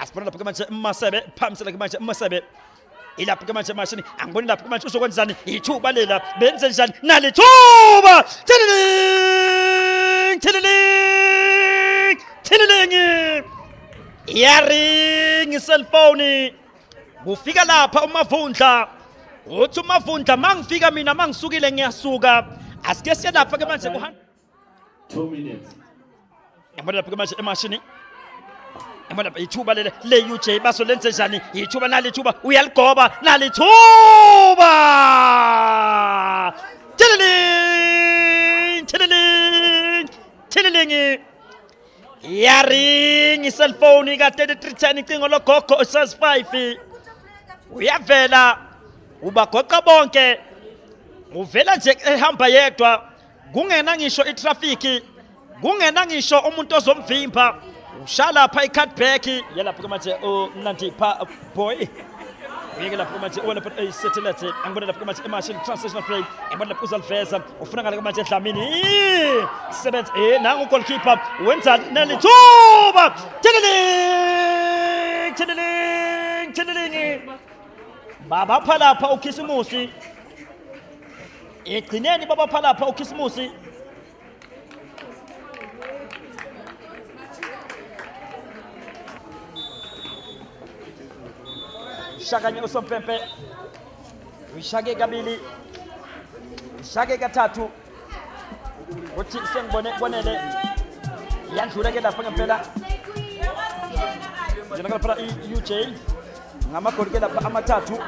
asibona lapha manje Masebe phamisela manje Masebe ilapha manje mashini angiboni lapha manje uzokwenzani ithuba lela benze njani nalithuba tililing yaring cellphone kufika lapha uMavundla uthi uMavundla mangifika mina mangisukile ngiyasuka asike siya lapha ke manje 2 minutes. Yabona lapha manje emashini. Yabona lapha ithuba le UJ baso lenze njani? Ithuba nalithuba uyaligoba nalithuba. Tililing. Yaring cellphone ka 3310 icingo logogo +5. Uyavela ubagoqa bonke. Uvela nje ehamba yedwa. Kungena ngisho itraffic kungena ngisho umuntu ozomvimba ushala lapha iCardback yalapha manje Nandi boy uyeke lapha manje wena lapha satellite angibona lapha manje machine transitional play ebona lapha uzaliveza ufuna ngale manje Dlamini sebenza nangu goalkeeper wenza nelithuba tililing baba pha lapha uKhisimusi egcineni baba pha lapha uKhisimusi shakanye usompempe ushake kabili ushake kathathu uthi sengibonele yandlula ke lapha ngempela yena lapha UJ ngamagoli ke lapha amathathu